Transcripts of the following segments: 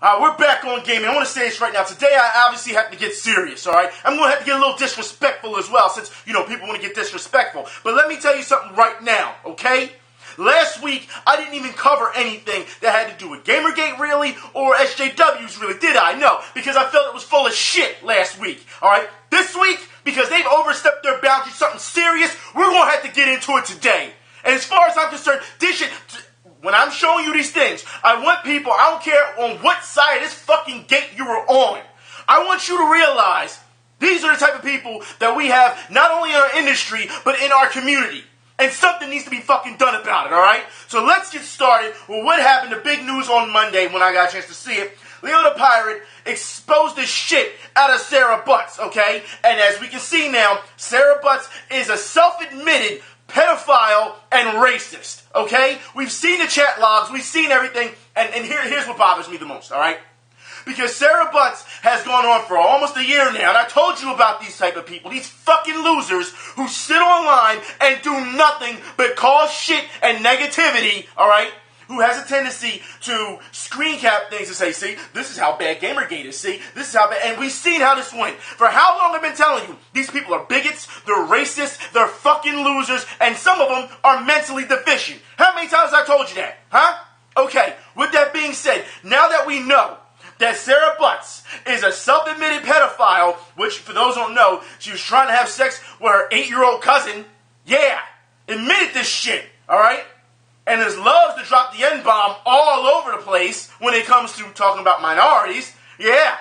We're back on gaming. I want to say this right now. Today, I obviously have to get serious, alright? I'm going to have to get a little disrespectful as well, since, people want to get disrespectful. But let me tell you something right now, okay? Last week, I didn't even cover anything that had to do with Gamergate, really, or SJWs, really, did I? No, because I felt it was full of shit last week, alright? This week, because they've overstepped their boundaries, something serious, we're going to have to get into it today. And as far as I'm concerned, this shit... When I'm showing you these things, I want people, I don't care on what side of this fucking gate you were on. I want you to realize these are the type of people that we have not only in our industry, but in our community. And something needs to be fucking done about it, alright? So let's get started with what happened, the big news on Monday when I got a chance to see it. Leo the Pirate exposed the shit out of Sarah Butts, okay? And as we can see now, Sarah Butts is a self-admitted pedophile and racist, okay? We've seen the chat logs, we've seen everything, and here's what bothers me the most, alright? Because Sarah Butts has gone on for almost a year now, and I told you about these type of people, these fucking losers who sit online and do nothing but cause shit and negativity, alright? Who has a tendency to screen cap things and say, see, this is how bad Gamergate is, see, this is how bad, and we've seen how this went. For how long I've been telling you, these people are bigots, they're racist, they're fucking losers, and some of them are mentally deficient. How many times have I told you that, huh? Okay, with that being said, now that we know that Sarah Butts is a self-admitted pedophile, which, for those who don't know, she was trying to have sex with her 8-year-old cousin, yeah, admitted this shit, alright? And has loves to drop the N-bomb all over the place when it comes to talking about minorities. Yeah.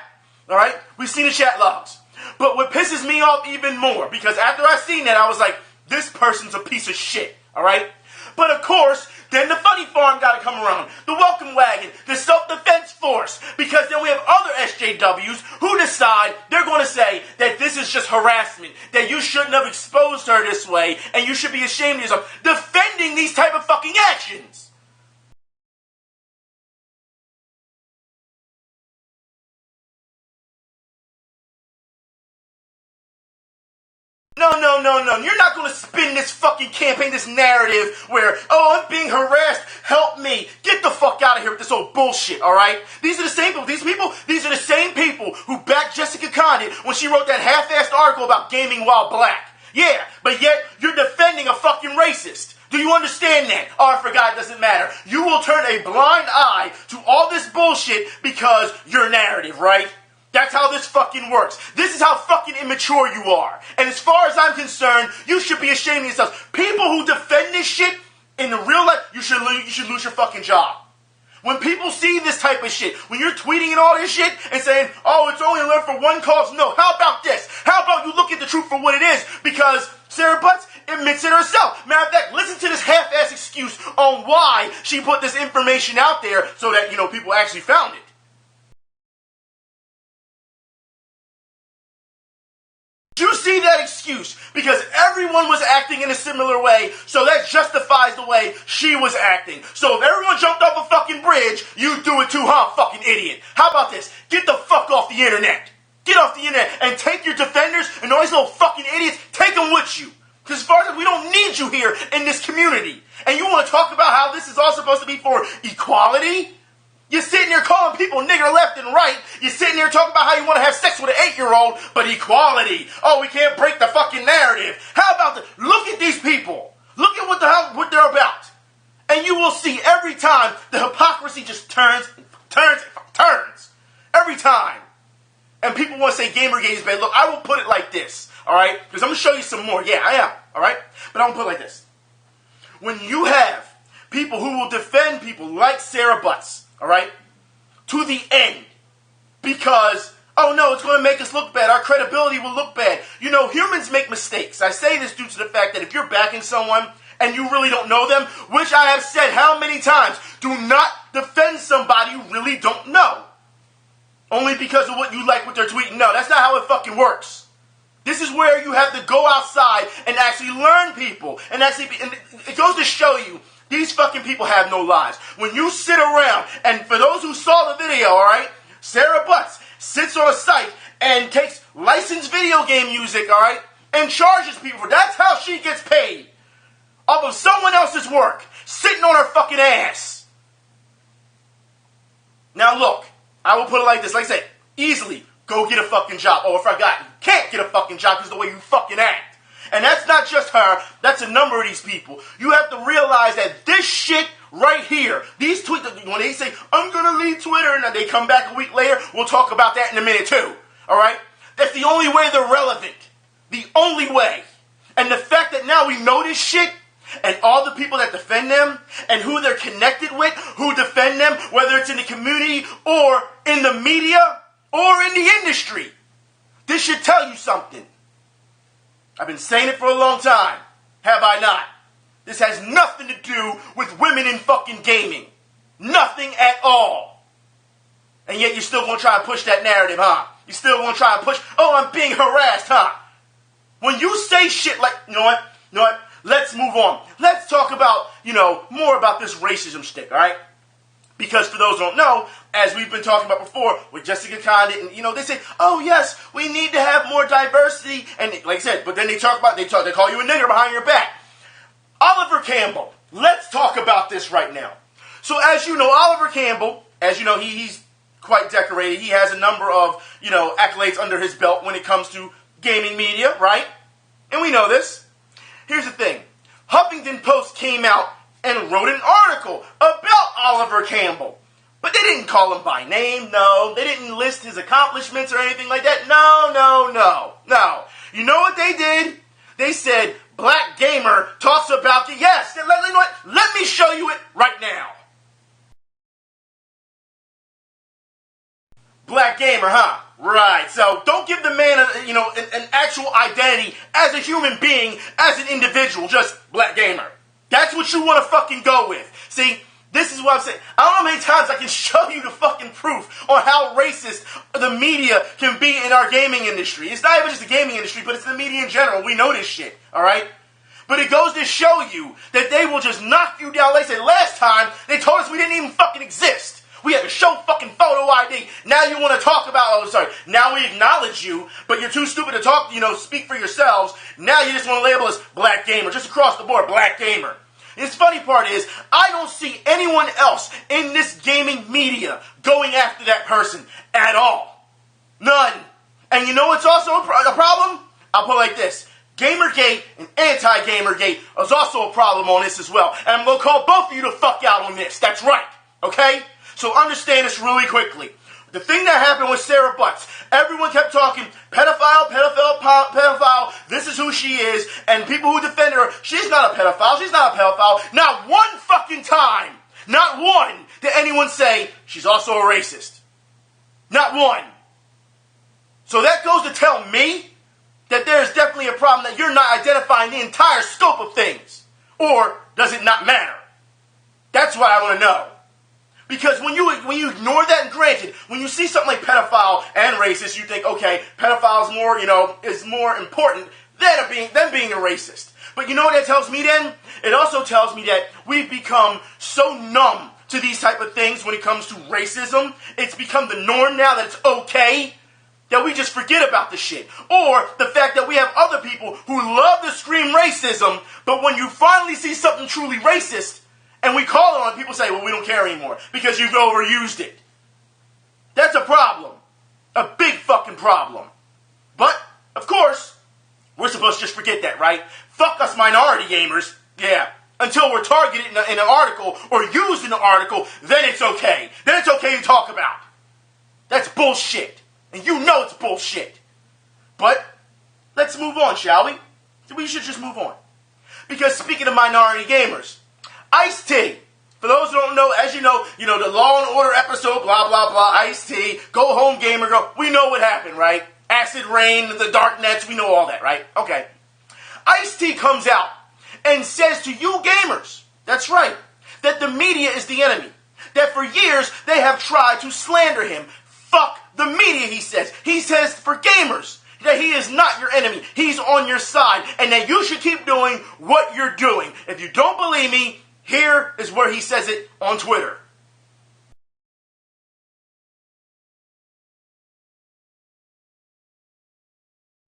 Alright? We've seen the chat logs. But what pisses me off even more, because after I seen that, I was like, this person's a piece of shit. Alright? But of course, then the funny farm got to come around. The welcome wagon. The self-defense force. Because then we have other SJWs who decide they're going to say that this is just harassment. That you shouldn't have exposed her this way. And you should be ashamed of yourself. Defending these type of fucking actions. No. You're not going to spin this fucking campaign, this narrative where, oh, I'm being harassed, help me. Get the fuck out of here with this old bullshit, alright? These are the same people, these are the same people who backed Jessica Condit when she wrote that half-assed article about gaming while black. Yeah, but yet you're defending a fucking racist. Do you understand that? Oh, I forgot, it doesn't matter. You will turn a blind eye to all this bullshit because your narrative, right? That's how this fucking works. This is how fucking immature you are. And as far as I'm concerned, you should be ashamed of yourself. People who defend this shit in the real life, you should lose your fucking job. When people see this type of shit, when you're tweeting and all this shit and saying, oh, it's only left for one cause, no. How about this? How about you look at the truth for what it is? Because Sarah Butts admits it herself. Matter of fact, listen to this half-ass excuse on why she put this information out there so that, people actually found it. Do you see that excuse? Because everyone was acting in a similar way, so that justifies the way she was acting. So if everyone jumped off a fucking bridge, you do it too, huh, fucking idiot? How about this? Get the fuck off the internet. Get off the internet and take your defenders and all these little fucking idiots, take them with you. Because as far as we don't need you here in this community. And you want to talk about how this is all supposed to be for equality? You're sitting here calling people nigger left and right. You're sitting here talking about how you want to have sex with an 8-year-old, but equality. Oh, we can't break the fucking narrative. How about the... Look at these people. Look at what they're about. And you will see every time the hypocrisy just turns. Every time. And people want to say Gamergate is bad. Look, I will put it like this, alright? Because I'm going to show you some more. Yeah, I am, alright? But I'm going to put it like this. When you have people who will defend people like Sarah Butts, alright? To the end. Because, oh no, it's going to make us look bad. Our credibility will look bad. Humans make mistakes. I say this due to the fact that if you're backing someone and you really don't know them, which I have said how many times, do not defend somebody you really don't know. Only because of what you like what they're tweeting. No, that's not how it fucking works. This is where you have to go outside and actually learn people. And it goes to show you, these fucking people have no lives. When you sit around, and for those who saw the video, alright, Sarah Butts sits on a site and takes licensed video game music, alright, and charges people for that's how she gets paid. Off of someone else's work. Sitting on her fucking ass. Now look, I will put it like this. Like I said, easily, go get a fucking job. Oh, I forgot. You can't get a fucking job because of the way you fucking act. And that's not just her. That's a number of these people. You have to realize that this shit right here, these tweets, when they say, I'm going to leave Twitter, and they come back a week later, we'll talk about that in a minute too. All right? That's the only way they're relevant. The only way. And the fact that now we know this shit, and all the people that defend them, and who they're connected with, who defend them, whether it's in the community, or in the media, or in the industry. This should tell you something. I've been saying it for a long time. Have I not? This has nothing to do with women in fucking gaming. Nothing at all. And yet you're still going to try and push that narrative, huh? You're still going to try and push, oh, I'm being harassed, huh? When you say shit like, you know what? Let's move on. Let's talk about, more about this racism stick, all right? Because for those who don't know, as we've been talking about before with Jessica Condit, and they say, oh yes, we need to have more diversity, and like I said, but then they call you a nigger behind your back. Oliver Campbell, let's talk about this right now. So as you know, Oliver Campbell, as you know, he's quite decorated. He has a number of, accolades under his belt when it comes to gaming media, right? And we know this. Here's the thing. Huffington Post came out and wrote an article about Oliver Campbell. But they didn't call him by name, no. They didn't list his accomplishments or anything like that. No. You know what they did? They said, Black Gamer talks about the... Yes, let me show you it right now. Black Gamer, huh? Right. So don't give the man an actual identity as a human being, as an individual, just Black Gamer. That's what you want to fucking go with. See, this is what I'm saying. I don't know how many times I can show you the fucking proof on how racist the media can be in our gaming industry. It's not even just the gaming industry, but it's the media in general. We know this shit, all right? But it goes to show you that they will just knock you down. Like I said, last time, they told us we didn't even fucking exist. We had to show fucking photo ID. Now you want to talk about, now we acknowledge you, but you're too stupid to talk, speak for yourselves. Now you just want to label us Black Gamer, just across the board, Black Gamer. And the funny part is, I don't see anyone else in this gaming media going after that person at all. None. And you know what's also a problem? I'll put it like this. Gamergate and anti-Gamergate is also a problem on this as well. And I'm going to call both of you to fuck out on this. That's right. Okay? So understand this really quickly. The thing that happened with Sarah Butts, everyone kept talking, pedophile, this is who she is, and people who defended her, she's not a pedophile. Not one fucking time, not one, did anyone say she's also a racist. Not one. So that goes to tell me that there is definitely a problem that you're not identifying the entire scope of things. Or does it not matter? That's what I want to know. Because when you ignore that, and granted, when you see something like pedophile and racist, you think, okay, pedophile is more important than being a racist. But you know what that tells me then? It also tells me that we've become so numb to these type of things when it comes to racism. It's become the norm now that it's okay, that we just forget about the shit. Or the fact that we have other people who love to scream racism, but when you finally see something truly racist, and we call it on, people say, well, we don't care anymore because you've overused it. That's a problem. A big fucking problem. But, of course, we're supposed to just forget that, right? Fuck us minority gamers. Yeah. Until we're targeted in an article or used in an article, then it's okay. Then it's okay to talk about. That's bullshit. And you know it's bullshit. But, let's move on, shall we? We should just move on. Because speaking of minority gamers, Ice-T. For those who don't know, as you know, the Law and Order episode, blah, blah, blah, Ice-T, Go Home Gamer Girl. We know what happened, right? Acid Rain, the Dark Nets, we know all that, right? Okay. Ice-T comes out and says to you gamers, that's right, that the media is the enemy. That for years, they have tried to slander him. Fuck the media, he says. He says for gamers, that he is not your enemy. He's on your side. And that you should keep doing what you're doing. If you don't believe me, here is where he says it on Twitter.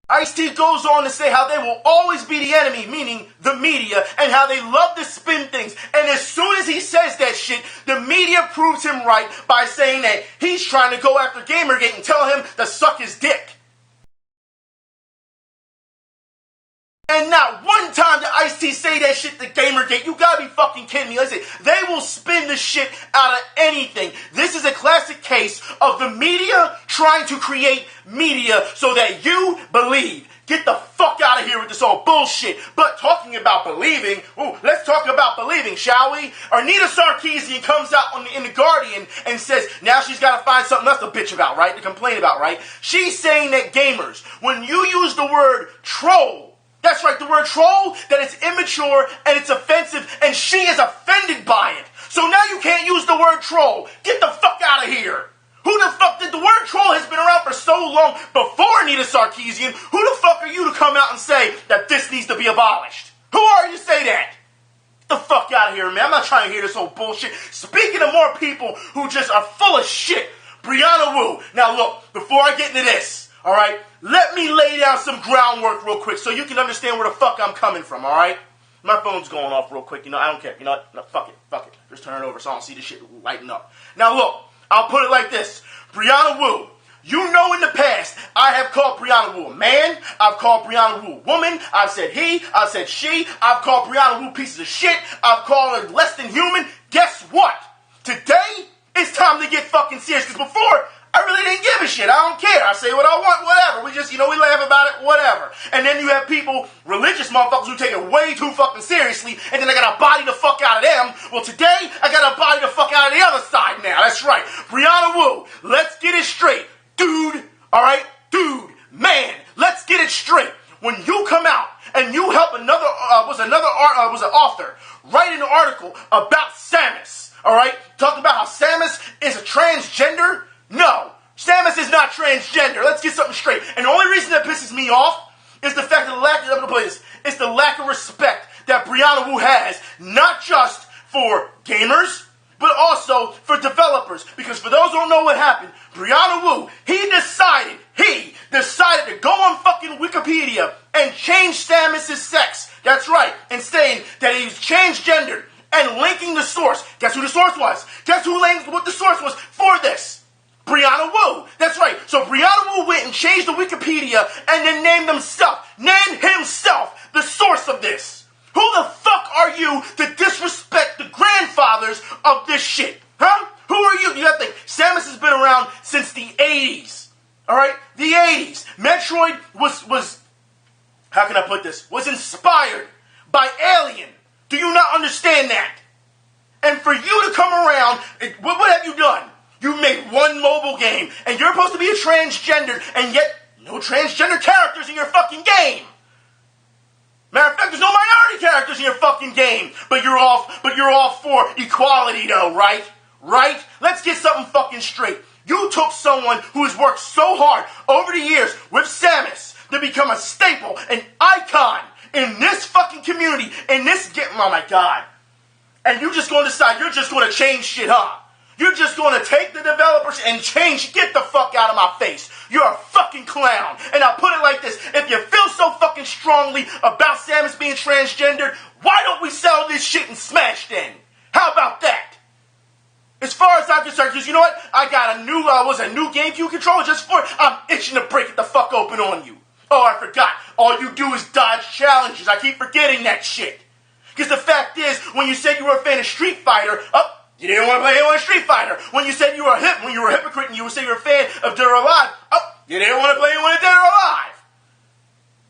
Ice-T goes on to say how they will always be the enemy, meaning the media, and how they love to spin things. And as soon as he says that shit, the media proves him right by saying that he's trying to go after Gamergate and tell him to suck his dick. And not one time did Ice-T say that shit to Gamergate. You gotta be fucking kidding me. Listen, they will spin the shit out of anything. This is a classic case of the media trying to create media so that you believe. Get the fuck out of here with this all bullshit. But talking about believing, let's talk about believing, shall we? Arnita Sarkeesian comes out in The Guardian and says now she's got to find something else to bitch about, right? To complain about, right? She's saying that gamers, when you use the word troll, that's right, the word troll, that it's immature and it's offensive, and she is offended by it. So now you can't use the word troll. Get the fuck out of here. Who the fuck did the word troll has been around for so long before Arnita Sarkeesian? Who the fuck are you to come out and say that this needs to be abolished? Who are you to say that? Get the fuck out of here, man. I'm not trying to hear this old bullshit. Speaking of more people who just are full of shit, Brianna Wu. Now look, before I get into this, alright, let me lay down some groundwork real quick so you can understand where the fuck I'm coming from, alright? My phone's going off real quick, I don't care. You know what? No, fuck it. Just turn it over so I don't see this shit lighting up. Now look, I'll put it like this. Brianna Wu, you know in the past, I have called Brianna Wu a man, I've called Brianna Wu a woman, I've said he, I've said she, I've called Brianna Wu pieces of shit, I've called her less than human. Guess what? Today, it's time to get fucking serious, because before, I really didn't give a shit. I don't care. I say what I want, whatever. We just, we laugh about it, whatever. And then you have people, religious motherfuckers, who take it way too fucking seriously, and then I gotta body the fuck out of them. Well, today, I gotta body the fuck out of the other side now. That's right. Brianna Wu, let's get it straight. Dude, alright? Dude, man, let's get it straight. When you come out, and you help an author write an article about Samus, alright? Talking about how Samus is a transgender. No, Samus is not transgender. Let's get something straight. And the only reason that pisses me off is the fact that it's the lack of respect that Brianna Wu has, not just for gamers, but also for developers. Because for those who don't know what happened, Brianna Wu, he decided to go on fucking Wikipedia and change Samus' sex. That's right, and saying that he was transgendered and linking the source. Guess who the source was? Guess who linked what the source was for this? Brianna Wu. That's right. So Brianna Wu went and changed the Wikipedia and then named himself the source of this. Who the fuck are you to disrespect the grandfathers of this shit? Huh? Who are you? You gotta think. Samus has been around since the 80s. Alright? The 80s. Metroid was how can I put this? Was inspired by Alien. Do you not understand that? And for you to come around, what have you done? You made one mobile game, and you're supposed to be a transgender, and yet no transgender characters in your fucking game. Matter of fact, there's no minority characters in your fucking game. But you're all for equality though, right? Right? Let's get something fucking straight. You took someone who has worked so hard over the years with Samus to become a staple, an icon in this fucking community, oh my god. And you're just going to decide you're just going to change shit, huh? You're just going to take the developers and change. Get the fuck out of my face. You're a fucking clown. And I'll put it like this. If you feel so fucking strongly about Samus being transgendered, why don't we sell this shit and smash then? How about that? As far as I'm concerned, because you know what? I got a new GameCube controller just for it. I'm itching to break it the fuck open on you. Oh, I forgot. All you do is dodge challenges. I keep forgetting that shit. Because the fact is, when you said you were a fan of Street Fighter, you didn't want to play anyone Street Fighter. When you said you were a hypocrite and you would say you were a fan of Dead or Alive, you didn't want to play anyone Dead or Alive.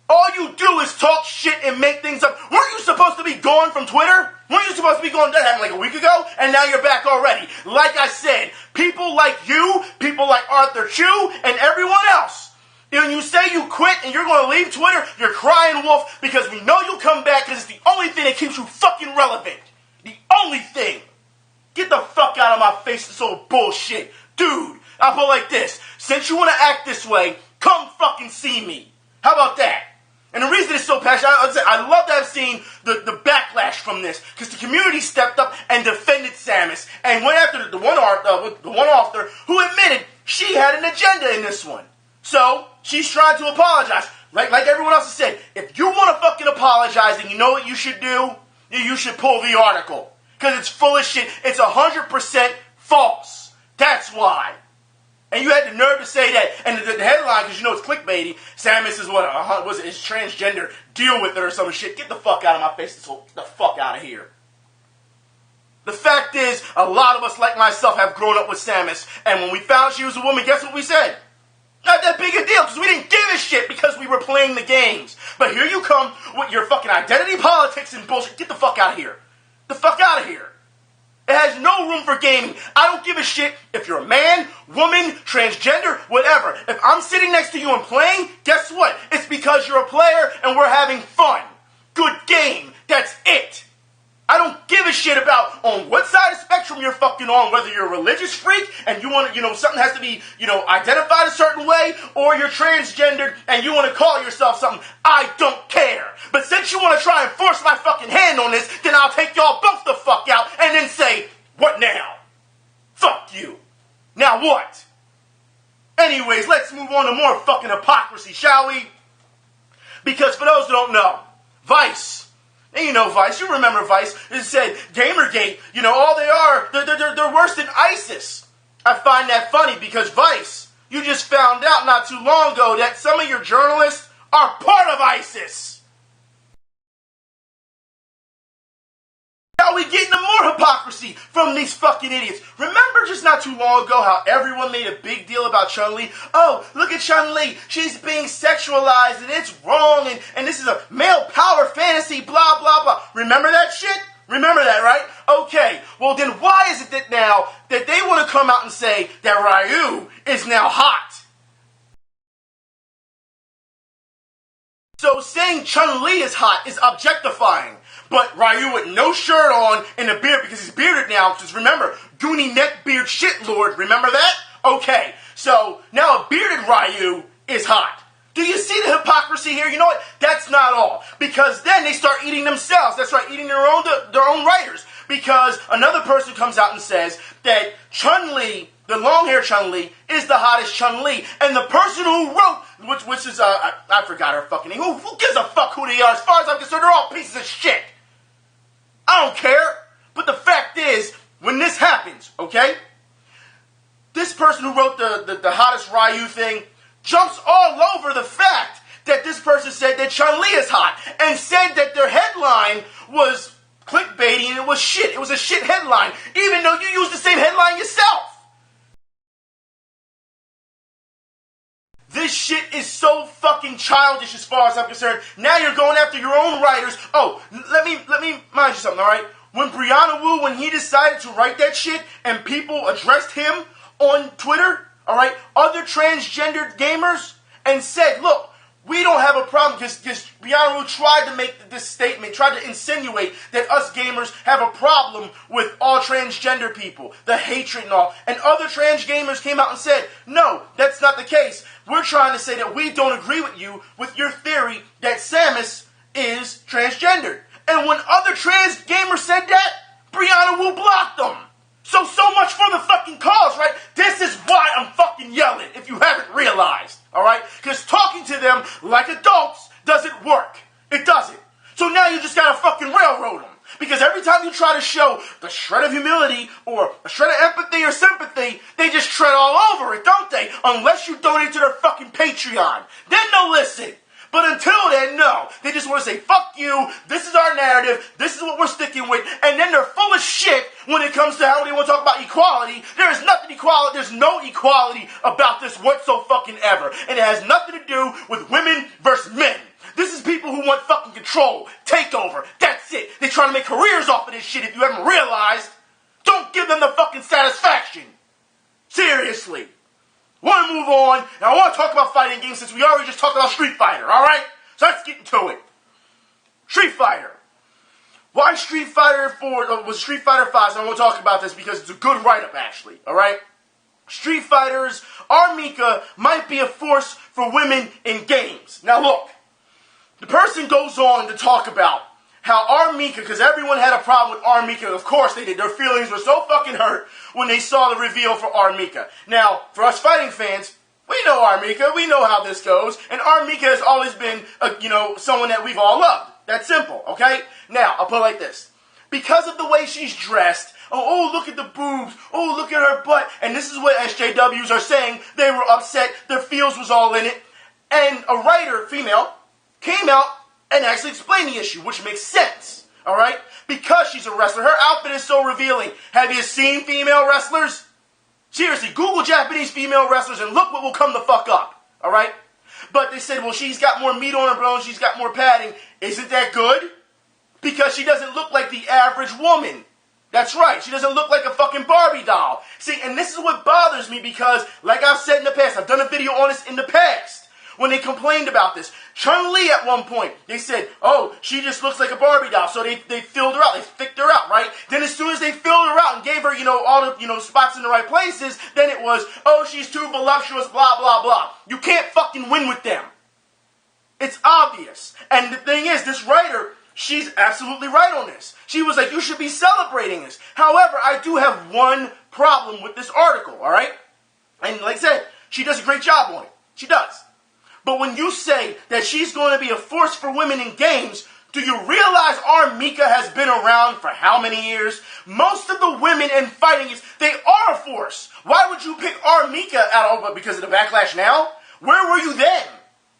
All you do is talk shit and make things up. Weren't you supposed to be gone from Twitter? Weren't you supposed to be gone? That happened like a week ago, and now you're back already. Like I said, people like you, people like Arthur Chu, and everyone else. When you say you quit and you're going to leave Twitter, you're crying wolf because we know you'll come back because it's the only thing that keeps you fucking relevant. The only thing. Get the fuck out of my face, this old bullshit. Dude, I'll put it like this. Since you want to act this way, come fucking see me. How about that? And the reason it's so passionate, I love to have seen the backlash from this, because the community stepped up and defended Samus, and went after the one author who admitted she had an agenda in this one. So, she's trying to apologize. Like everyone else has said, if you want to fucking apologize, then you know what you should do? You should pull the article. Because it's full of shit. It's 100% false. That's why. And you had the nerve to say that. And the headline, because you know it's clickbaity, Samus is is transgender, deal with it or some shit. Get the fuck out of my face. Get the fuck out of here. The fact is, a lot of us, like myself, have grown up with Samus. And when we found she was a woman, guess what we said? Not that big a deal, because we didn't give a shit because we were playing the games. But here you come with your fucking identity politics and bullshit. Get the fuck out of here. The fuck out of here. It has no room for gaming. I don't give a shit if you're a man, woman, transgender, whatever. If I'm sitting next to you and playing, guess what? It's because you're a player and we're having fun. Good game. That's it. I don't give a shit about on what side of the spectrum you're fucking on, whether you're a religious freak and you want to, something has to be, identified a certain way, or you're transgendered and you want to call yourself something. I don't care. But since you want to try and force my fucking hand on this, then I'll take y'all both the fuck out and then say, what now? Fuck you. Now what? Anyways, let's move on to more fucking hypocrisy, shall we? Because for those who don't know, Vice. And you know Vice, you remember Vice, it said, Gamergate, all they are, they're worse than ISIS. I find that funny because Vice, you just found out not too long ago that some of your journalists are part of ISIS. Now we get into more hypocrisy from these fucking idiots. Remember just not too long ago how everyone made a big deal about Chun-Li? Oh, look at Chun-Li. She's being sexualized and it's wrong and this is a male power fantasy, blah, blah, blah. Remember that shit? Remember that, right? Okay, well then why is it that now that they want to come out and say that Ryu is now hot? So saying Chun-Li is hot is objectifying. But Ryu with no shirt on and a beard because he's bearded now. Because remember, Goonie neckbeard shitlord. Remember that? Okay. So now a bearded Ryu is hot. Do you see the hypocrisy here? You know what? That's not all. Because then they start eating themselves. That's right, eating their own writers. Because another person comes out and says that Chun-Li, the long-haired Chun-Li, is the hottest Chun-Li. And the person who wrote, which is, I forgot her fucking name. Who gives a fuck who they are? As far as I'm concerned, they're all pieces of shit. I don't care. But the fact is, when this happens, okay, this person who wrote the hottest Ryu thing jumps all over the fact that this person said that Chun-Li is hot and said that their headline was clickbaity and it was shit. It was a shit headline, even though you used the same headline yourself. This shit is so fucking childish as far as I'm concerned. Now you're going after your own writers. Oh, let me mind you something, alright? When Brianna Wu, when he decided to write that shit and people addressed him on Twitter, alright, other transgendered gamers, and said, look, we don't have a problem, because Brianna Wu tried to make this statement, tried to insinuate that us gamers have a problem with all transgender people, the hatred and all. And other trans gamers came out and said, no, that's not the case. We're trying to say that we don't agree with you with your theory that Samus is transgendered. And when other trans gamers said that, Brianna Wu blocked them. So much for the fucking cause, right? This is why I'm fucking yelling, if you haven't realized, alright? Because talking to them like adults doesn't work. It doesn't. So now you just gotta fucking railroad them. Because every time you try to show the shred of humility or a shred of empathy or sympathy, they just tread all over it, don't they? Unless you donate to their fucking Patreon. Then they'll listen. But until then, no. They just want to say, fuck you, this is our narrative, this is what we're sticking with, and then they're full of shit when it comes to how they want to talk about equality. There is nothing equality, there's no equality about this whatsoever. And it has nothing to do with women versus men. This is people who want fucking control, takeover, that's it. They're trying to make careers off of this shit if you haven't realized. Don't give them the fucking satisfaction. Seriously. Want to move on, and I want to talk about fighting games since we already just talked about Street Fighter, alright? So let's get into it. Street Fighter. Why Street Fighter 4, was Street Fighter 5, so I want to talk about this because it's a good write-up actually, alright? Street Fighters, our Mika might be a force for women in games. Now look, the person goes on to talk about how our Mika, because everyone had a problem with our Mika, of course they did. Their feelings were so fucking hurt when they saw the reveal for our Mika. Now, for us fighting fans, We know our Mika. We know how this goes. And our Mika has always been, someone that we've all loved. That's simple, okay? Now, I'll put it like this. Because of the way she's dressed, oh, look at the boobs, oh, look at her butt, and this is what SJWs are saying. They were upset. Their feels was all in it. And a writer, female, came out and actually explained the issue, which makes sense, all right? Because she's a wrestler. Her outfit is so revealing. Have you seen female wrestlers? Seriously, Google Japanese female wrestlers and look what will come the fuck up, all right? But they said, well, she's got more meat on her bones, she's got more padding. Isn't that good? Because she doesn't look like the average woman. That's right, she doesn't look like a fucking Barbie doll. See, and this is what bothers me because, like I've said in the past, I've done a video on this in the past, when they complained about this. Chun-Li at one point, they said, oh, she just looks like a Barbie doll, so they filled her out, they thicked her out, right? Then as soon as they filled her out and gave her, all the, spots in the right places, then it was, oh, she's too voluptuous, blah, blah, blah. You can't fucking win with them. It's obvious. And the thing is, this writer, she's absolutely right on this. She was like, you should be celebrating this. However, I do have one problem with this article, all right? And like I said, she does a great job on it. She does. But when you say that she's going to be a force for women in games, do you realize our Mika has been around for how many years? Most of the women in fighting, they are a force. Why would you pick our Mika out of because of the backlash now? Where were you then?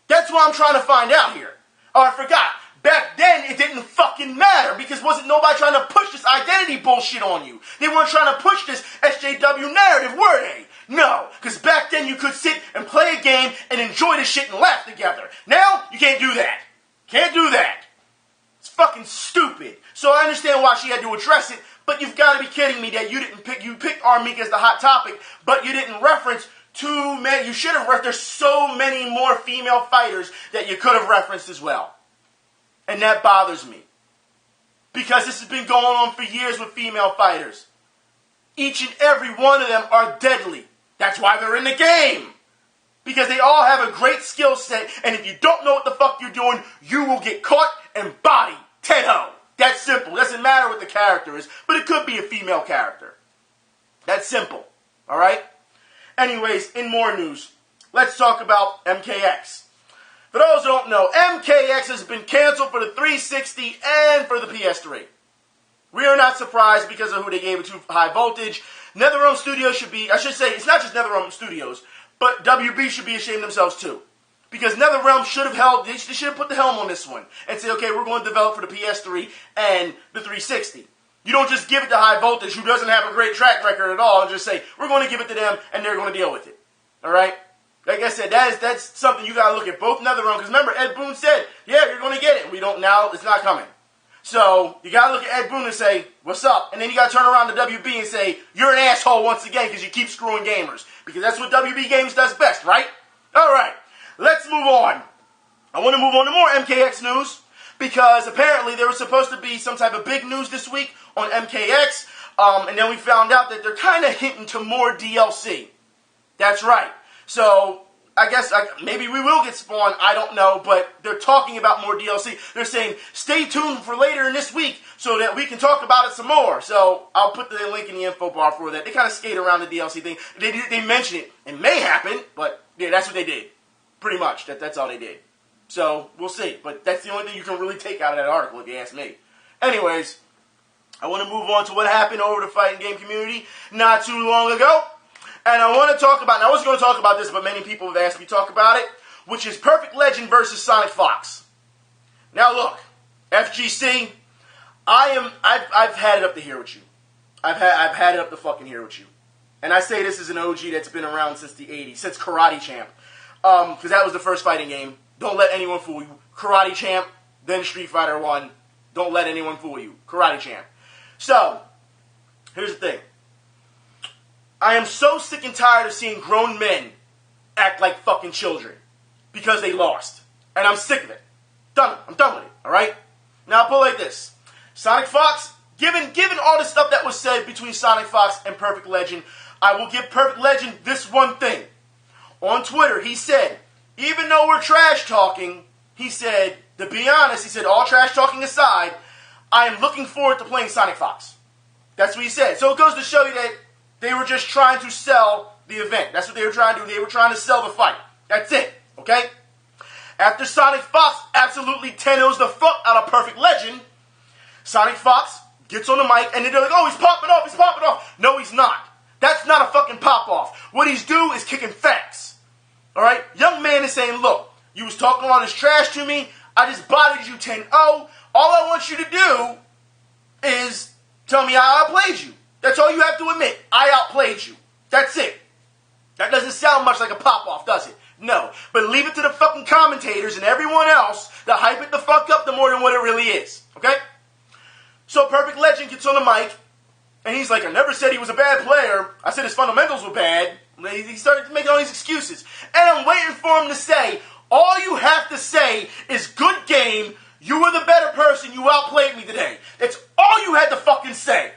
That's what I'm trying to find out here. Oh, I forgot. Back then, it didn't fucking matter because wasn't nobody trying to push this identity bullshit on you. They weren't trying to push this SJW narrative, were they? No, because back then you could sit and play a game and enjoy the shit and laugh together. Now, you can't do that. Can't do that. It's fucking stupid. So I understand why she had to address it, but you've got to be kidding me that you picked Armika as the hot topic, but you didn't reference too many. You should have referenced, there's so many more female fighters that you could have referenced as well. And that bothers me. Because this has been going on for years with female fighters. Each and every one of them are deadly. That's why they're in the game. Because they all have a great skill set, and if you don't know what the fuck you're doing, you will get caught and bodied. Tedo. That's simple. Doesn't matter what the character is, but it could be a female character. That's simple. Alright? Anyways, in more news, let's talk about MKX. For those who don't know, MKX has been canceled for the 360 and for the PS3. We are not surprised because of who they gave it to, High Voltage. NetherRealm Studios should be, I should say, it's not just NetherRealm Studios, but WB should be ashamed of themselves too. Because NetherRealm should have held, they should have put the helm on this one and say, okay, we're going to develop for the PS3 and the 360. You don't just give it to High Voltage, who doesn't have a great track record at all, and just say, we're going to give it to them and they're going to deal with it. Alright? Like I said, that's something you got to look at. Both NetherRealm, because remember, Ed Boon said, yeah, you're going to get it. We don't now, it's not coming. So, you got to look at Ed Boon and say, what's up? And then you got to turn around to WB and say, you're an asshole once again because you keep screwing gamers. Because that's what WB Games does best, right? Alright, let's move on. I want to move on to more MKX news because apparently there was supposed to be some type of big news this week on MKX. And then we found out that they're kind of hinting to more DLC. That's right. So, I guess maybe we will get Spawn, I don't know, but they're talking about more DLC. They're saying, stay tuned for later in this week so that we can talk about it some more. So, I'll put the link in the info bar for that. They kind of skate around the DLC thing. They mention it. It may happen, but yeah, that's what they did. Pretty much. That's all they did. So, we'll see. But that's the only thing you can really take out of that article, if you ask me. Anyways, I want to move on to what happened over the fighting game community not too long ago. And I want to talk about, and I was going to talk about this, but many people have asked me to talk about it, which is Perfect Legend versus Sonic Fox. Now look, FGC, I've had it up to here with you. I've had it up to fucking here with you. And I say this is an OG that's been around since the 80s, since Karate Champ. Because that was the first fighting game. Don't let anyone fool you. Karate Champ, then Street Fighter 1. Don't let anyone fool you. Karate Champ. So, here's the thing. I am so sick and tired of seeing grown men act like fucking children because they lost. And I'm sick of it. I'm done with it, alright? Now, I'll put it like this. Sonic Fox, given all the stuff that was said between Sonic Fox and Perfect Legend, I will give Perfect Legend this one thing. On Twitter, he said, even though we're trash talking, he said, to be honest, he said, all trash talking aside, I am looking forward to playing Sonic Fox. That's what he said. So it goes to show you that they were just trying to sell the event. That's what they were trying to do. They were trying to sell the fight. That's it, okay? After Sonic Fox absolutely 10-0s the fuck out of Perfect Legend, Sonic Fox gets on the mic, and they're like, oh, he's popping off. No, he's not. That's not a fucking pop-off. What he's doing is kicking facts. All right? Young man is saying, look, you was talking all this trash to me. I just bodied you 10-0. All I want you to do is tell me I outplayed you. That's all you have to admit. I outplayed you. That's it. That doesn't sound much like a pop-off, does it? No. But leave it to the fucking commentators and everyone else to hype it the fuck up the more than what it really is. Okay? So Perfect Legend gets on the mic, and he's like, I never said he was a bad player. I said his fundamentals were bad. He started making all these excuses. And I'm waiting for him to say, all you have to say is, good game, you were the better person, you outplayed me today. That's all you had to fucking say.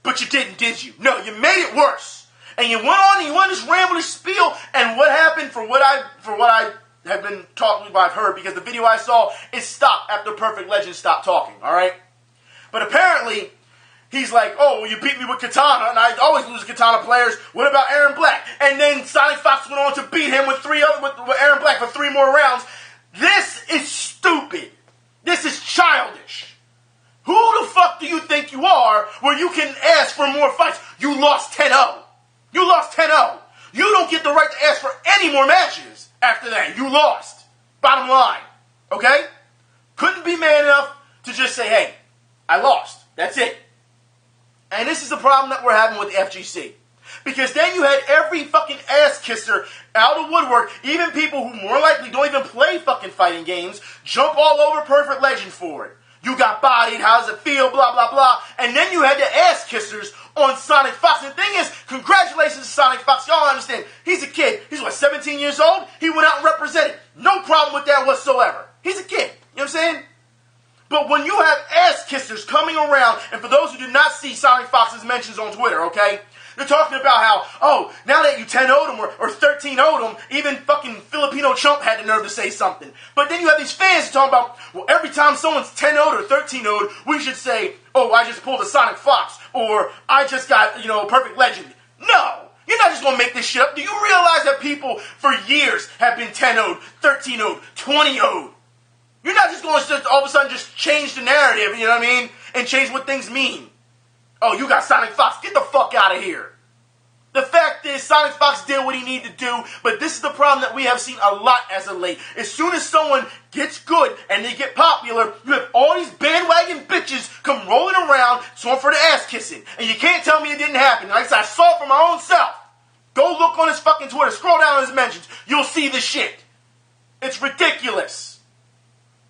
But you didn't, did you? No, you made it worse. And you went on and you went this rambling spiel, and what happened, for what I have been talking about, I've heard, because the video I saw, it stopped after Perfect Legend stopped talking, alright? But apparently, he's like, oh, well, you beat me with Katana, and I always lose Katana players. What about Aaron Black? And then Sonic Fox went on to beat him with Aaron Black for 3 more rounds. This is stupid. This is childish. Who the fuck do you think you are where you can ask for more fights? You lost 10-0. You lost 10-0. You don't get the right to ask for any more matches after that. You lost. Bottom line. Okay? Couldn't be man enough to just say, hey, I lost. That's it. And this is the problem that we're having with the FGC. Because then you had every fucking ass kisser out of woodwork, even people who more likely don't even play fucking fighting games, jump all over Perfect Legend for it. You got bodied, how does it feel, blah, blah, blah. And then you had the ass kissers on Sonic Fox. And the thing is, congratulations to Sonic Fox. Y'all understand, he's a kid. He's, 17 years old? He went out and represented. No problem with that whatsoever. He's a kid. You know what I'm saying? But when you have ass kissers coming around, and for those who did not see Sonic Fox's mentions on Twitter, okay, they're talking about how, oh, now that you 10-0'd him or 13-0'd him, even fucking Filipino chump had the nerve to say something. But then you have these fans talking about, well, every time someone's 10-0'd or 13-0'd, we should say, oh, I just pulled a Sonic Fox, or I just got, Perfect Legend. No! You're not just going to make this shit up. Do you realize that people for years have been 10-0'd, 13-0'd, 20-0'd? You're not just going to all of a sudden just change the narrative, you know what I mean? And change what things mean. Oh, you got Sonic Fox. Get the fuck out of here. The fact is, Sonic Fox did what he needed to do, but this is the problem that we have seen a lot as of late. As soon as someone gets good and they get popular, you have all these bandwagon bitches come rolling around, going for the ass kissing. And you can't tell me it didn't happen. Like I said, I saw it for my own self. Go look on his fucking Twitter. Scroll down on his mentions. You'll see the shit. It's ridiculous.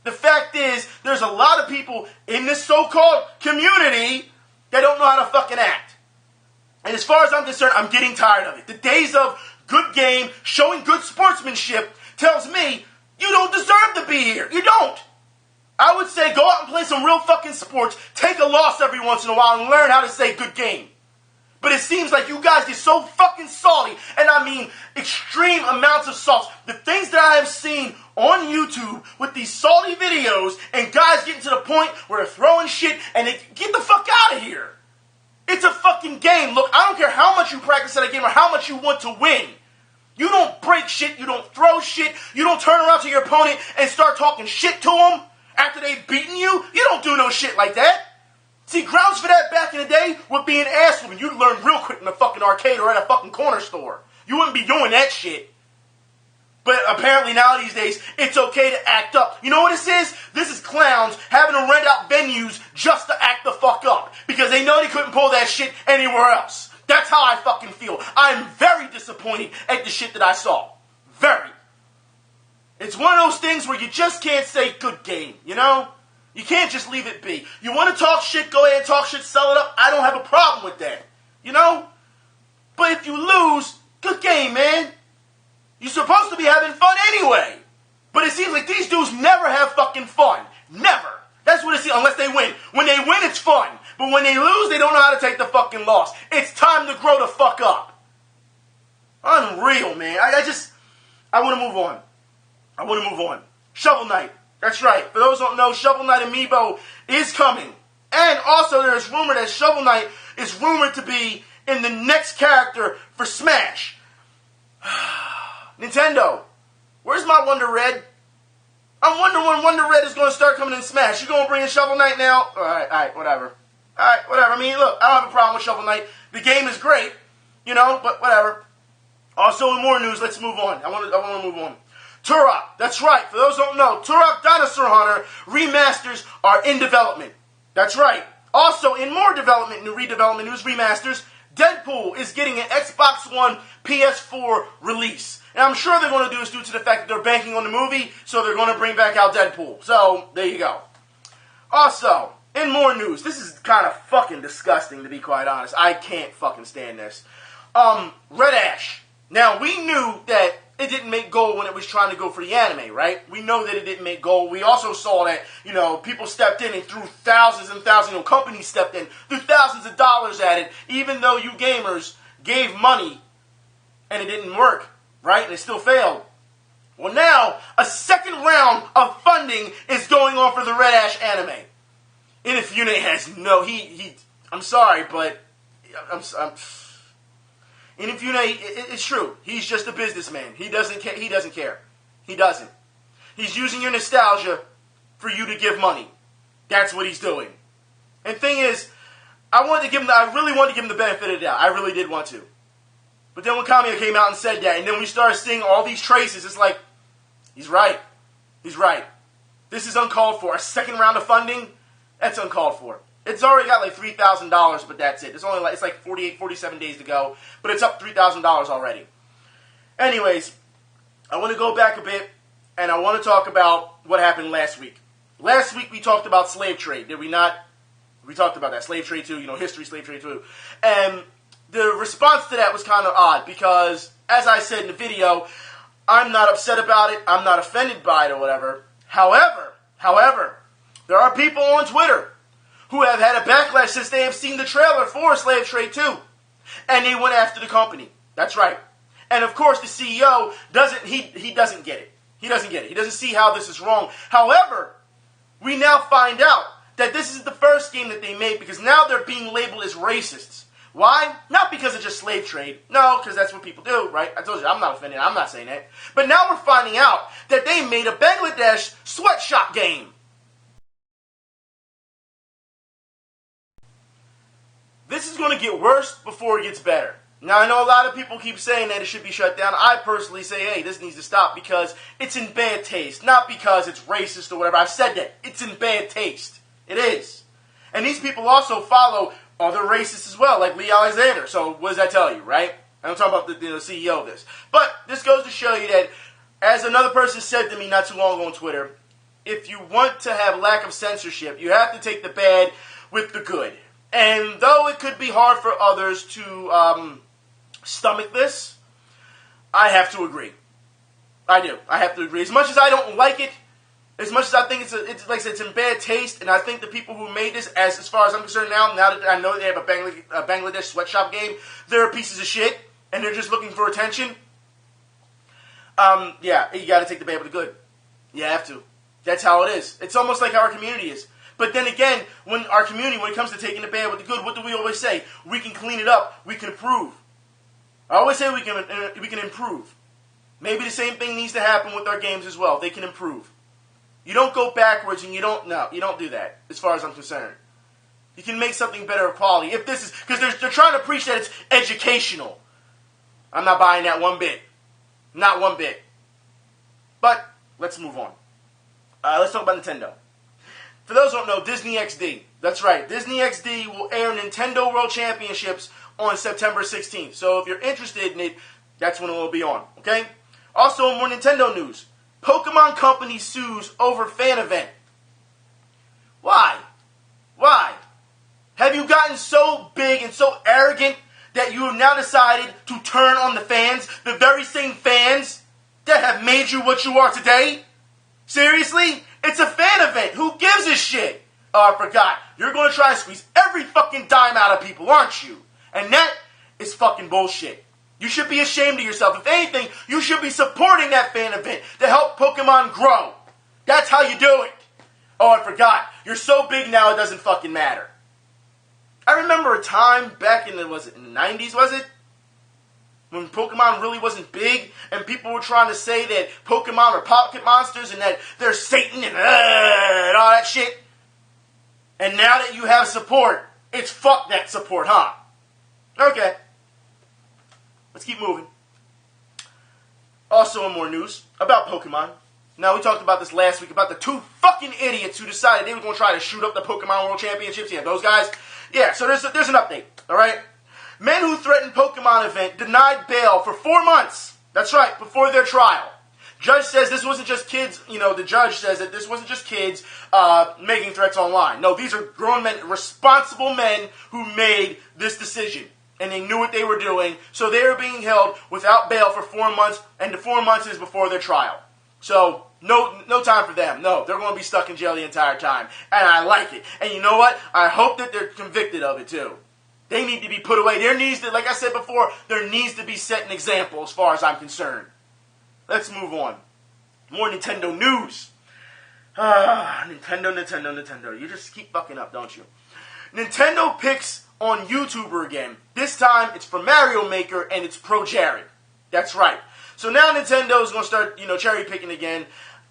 The fact is, there's a lot of people in this so-called community that don't know how to fucking act. And as far as I'm concerned, I'm getting tired of it. The days of good game, showing good sportsmanship, tells me you don't deserve to be here. You don't. I would say go out and play some real fucking sports, take a loss every once in a while, and learn how to say good game. But it seems like you guys get so fucking salty, and I mean extreme amounts of salts. The things that I have seen on YouTube with these salty videos, and guys getting to the point where they're throwing shit, and they get the fuck out of here. It's a fucking game. Look, I don't care how much you practice at a game or how much you want to win. You don't break shit, you don't throw shit, you don't turn around to your opponent and start talking shit to them after they've beaten you. You don't do no shit like that. See, grounds for that back in the day would be an ass whooping. You'd learn real quick in the fucking arcade or at a fucking corner store. You wouldn't be doing that shit. But apparently now these days, it's okay to act up. You know what this is? This is clowns having to rent out venues just to act the fuck up. Because they know they couldn't pull that shit anywhere else. That's how I fucking feel. I'm very disappointed at the shit that I saw. Very. It's one of those things where you just can't say good game, you know? You can't just leave it be. You want to talk shit, go ahead and talk shit, sell it up. I don't have a problem with that. You know? But if you lose, good game, man. You're supposed to be having fun anyway. But it seems like these dudes never have fucking fun. Never. That's what it seems, unless they win. When they win, it's fun. But when they lose, they don't know how to take the fucking loss. It's time to grow the fuck up. Unreal, man. I want to move on. I want to move on. Shovel Knight. That's right. For those who don't know, Shovel Knight Amiibo is coming. And also there is rumor that Shovel Knight is rumored to be in the next character for Smash. Nintendo, where's my Wonder Red? I'm wondering when Wonder Red is going to start coming in Smash. You going to bring in Shovel Knight now? Alright, whatever. Alright, whatever. I mean, look, I don't have a problem with Shovel Knight. The game is great, you know, but whatever. Also, in more news, let's move on. I want to move on. Turok, that's right. For those who don't know, Turok Dinosaur Hunter remasters are in development. That's right. Also, in more development, new redevelopment news, remasters, Deadpool is getting an Xbox One PS4 release. And I'm sure they're going to do this due to the fact that they're banking on the movie, so they're going to bring back out Deadpool. So, there you go. Also, in more news, this is kind of fucking disgusting, to be quite honest. I can't fucking stand this. Red Ash. Now, we knew that it didn't make gold when it was trying to go for the anime, right? We know that it didn't make gold. We also saw that, you know, people stepped in and threw thousands and thousands, you know, companies stepped in, threw thousands of dollars at it, even though you gamers gave money and it didn't work, right? And it still failed. Well, now, a second round of funding is going on for the Red Ash anime. Inafune has no, I'm sorry, but, Inafune, it's true. He's just a businessman. He doesn't care. He doesn't. He's using your nostalgia for you to give money. That's what he's doing. And the thing is, I really wanted to give him the benefit of the doubt. I really did want to. But then when Kamiya came out and said that, and then we started seeing all these traces, it's like, he's right. He's right. This is uncalled for. A second round of funding, that's uncalled for. It's already got like $3,000, but that's it. It's like 48, 47 days to go, but it's up $3,000 already. Anyways, I want to go back a bit, and I want to talk about what happened last week. Last week we talked about slave trade, did we not? We talked about that, slave trade 2, you know, history, slave trade 2. And the response to that was kind of odd, because, as I said in the video, I'm not upset about it, I'm not offended by it or whatever. However, there are people on Twitter who have had a backlash since they have seen the trailer for Slave Trade 2. And they went after the company. That's right. And of course the CEO doesn't get it. He doesn't get it. He doesn't see how this is wrong. However, we now find out that this is the first game that they made because now they're being labeled as racists. Why? Not because of just slave trade. No, because that's what people do, right? I told you, I'm not offended. I'm not saying that. But now we're finding out that they made a Bangladesh sweatshop game. This is going to get worse before it gets better. Now, I know a lot of people keep saying that it should be shut down. I personally say, hey, this needs to stop because it's in bad taste. Not because it's racist or whatever. I've said that. It's in bad taste. It is. And these people also follow other racists as well, like Lee Alexander. So what does that tell you, right? I'm talking about the CEO of this. But this goes to show you that, as another person said to me not too long ago on Twitter, if you want to have lack of censorship, you have to take the bad with the good. And though it could be hard for others to stomach this, I have to agree. I do. I have to agree. As much as I don't like it, as much as I think it's like I said, it's in bad taste, and I think the people who made this, as far as I'm concerned now that I know they have a Bangladesh sweatshop game, they're pieces of shit, and they're just looking for attention. Yeah, you got to take the bad with the good. You have to. That's how it is. It's almost like how our community is. But then again, when it comes to taking the bad with the good, what do we always say? We can clean it up. We can improve. I always say we can improve. Maybe the same thing needs to happen with our games as well. They can improve. You don't go backwards and you don't do that, as far as I'm concerned. You can make something better of quality. If this is, because they're trying to preach that it's educational. I'm not buying that one bit. Not one bit. But, let's move on. Let's talk about Nintendo. For those who don't know, Disney XD. That's right. Disney XD will air Nintendo World Championships on September 16th. So if you're interested in it, that's when it will be on. Okay? Also, more Nintendo news. Pokemon Company sues over fan event. Why? Why? Have you gotten so big and so arrogant that you have now decided to turn on the fans? The very same fans that have made you what you are today? Seriously? It's a fan event. Who gives a shit? Oh, I forgot. You're going to try and squeeze every fucking dime out of people, aren't you? And that is fucking bullshit. You should be ashamed of yourself. If anything, you should be supporting that fan event to help Pokemon grow. That's how you do it. Oh, I forgot. You're so big now it doesn't fucking matter. I remember a time back in the 90s, was it? When Pokemon really wasn't big, and people were trying to say that Pokemon are pocket monsters and that they're Satan and all that shit. And now that you have support, it's fuck that support, huh? Okay. Let's keep moving. Also in more news about Pokemon. Now, we talked about this last week about the two fucking idiots who decided they were going to try to shoot up the Pokemon World Championships. Yeah, those guys. Yeah, so there's an update, all right? Men who threatened Pokemon event denied bail for 4 months. That's right, before their trial. Judge says this wasn't just kids, the judge says that this wasn't just kids making threats online. No, these are grown men, responsible men who made this decision. And they knew what they were doing, so they were being held without bail for 4 months, and the 4 months is before their trial. So, no time for them. No, they're going to be stuck in jail the entire time. And I like it. And you know what? I hope that they're convicted of it, too. They need to be put away. There needs to, like I said before, there needs to be set an example as far as I'm concerned. Let's move on. More Nintendo news. Nintendo. You just keep fucking up, don't you? Nintendo picks on YouTuber again. This time, it's for Mario Maker, and it's Pro Jared. That's right. So now Nintendo is going to start, cherry picking again.